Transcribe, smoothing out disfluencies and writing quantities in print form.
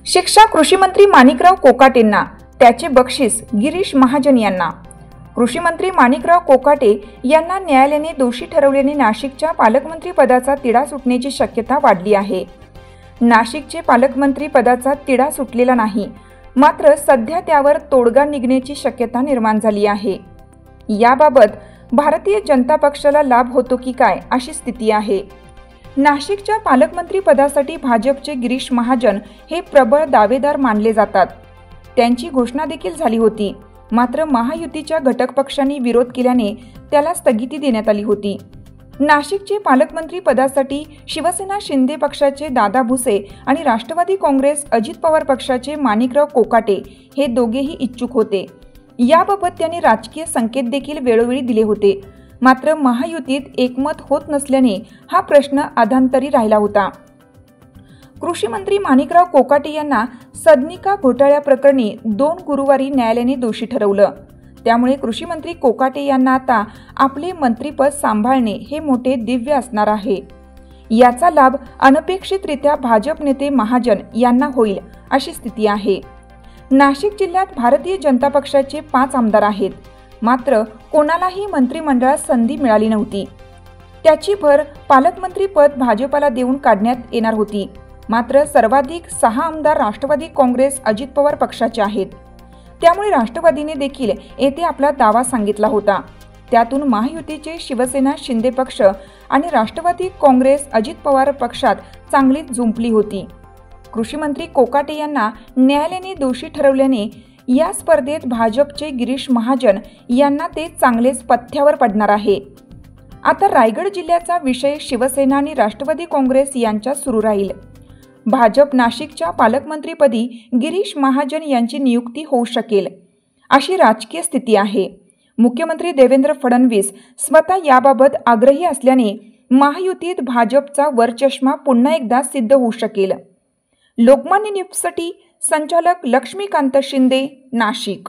शिक्षा कृषी मंत्री माणिकराव कोकाटेंना, त्याचे बक्षीस गिरीश महाजन यांना। कृषी मंत्री माणिकराव कोकाटे यांना न्यायालयाने दोषी ठरवल्याने नाशिकच्या पालकमंत्री पदाचा तिढा सुटण्याची शक्यता वाढली आहे। नाशिकचे पालकमंत्री पदाचा तिढा सुटलेला नाही, मात्र सध्या त्यावर तोडगा निघण्याची शक्यता निर्माण झाली आहे। याबाबत भारतीय जनता पक्षाला लाभ होतो की काय अशी स्थिती आहे। नाशिकच्या पालकमंत्री पदासाठी भाजपचे गिरीश महाजन हे प्रबळ दावेदार मानले जातात। त्यांची घोषणा देखील झाली होती, मात्र महायुतीच्या घटक पक्षांनी विरोध केल्याने त्याला स्थगिती देण्यात आली होती। नाशिकचे पालकमंत्री पदासाठी शिवसेना शिंदे पक्षाचे दादा भुसे आणि राष्ट्रवादी काँग्रेस अजित पवार पक्षाचे माणिकराव कोकाटे हे दोघेही इच्छुक होते। याबाबत त्यांनी राजकीय संकेत देखील वेळोवेळी दिले होते, मात्र महायुतीत एकमत होत नसल्याने हा प्रश्न अधांतरी राहिला होता। कृषी मंत्री माणिकराव कोकाटे यांना सदनिका घोटाळ्याप्रकरणी 2 गुरुवारी न्यायालयाने दोषी ठरवलं। त्यामुळे कृषी मंत्री कोकाटे यांना आता आपले मंत्रिपद सांभाळणे हे मोठे दिव्य असणार आहे। याचा लाभ अनपेक्षितरित्या भाजप नेते महाजन यांना होईल अशी स्थिती आहे। नाशिक जिल्ह्यात भारतीय जनता पक्षाचे 5 आमदार आहेत, मात्र कोणालाही मंत्रिमंडळात संधी मिळाली नव्हती। त्याची भर पालकमंत्री पद भाजपला देऊन काढण्यात येणार होती, मात्र सर्वाधिक 6 आमदार राष्ट्रवादी काँग्रेस अजित पवार पक्षाचे आहेत। त्यामुळे राष्ट्रवादीने देखील येथे आपला दावा सांगितला होता। त्यातून महायुतीचे शिवसेना शिंदे पक्ष आणि राष्ट्रवादी काँग्रेस अजित पवार पक्षात चांगलीच जुंपली होती। कृषी मंत्री कोकाटे यांना न्यायालयाने दोषी ठरवल्याने या स्पर्धेत भाजपचे गिरीश महाजन यांना ते चांगलेच पथ्यावर पडणार आहे। आता रायगड जिल्ह्याचा विषय शिवसेना आणि राष्ट्रवादी काँग्रेस यांच्यात सुरू राहील। भाजप नाशिकच्या पालकमंत्रीपदी गिरीश महाजन यांची नियुक्ती होऊ शकेल अशी राजकीय स्थिती आहे। मुख्यमंत्री देवेंद्र फडणवीस स्वतः याबाबत आग्रही असल्याने महायुतीत भाजपचा वरचष्मा पुन्हा एकदा सिद्ध होऊ शकेल। लोकमान्य न्यूजसाठी संचालक लक्ष्मीकांत शिंदे, नाशिक।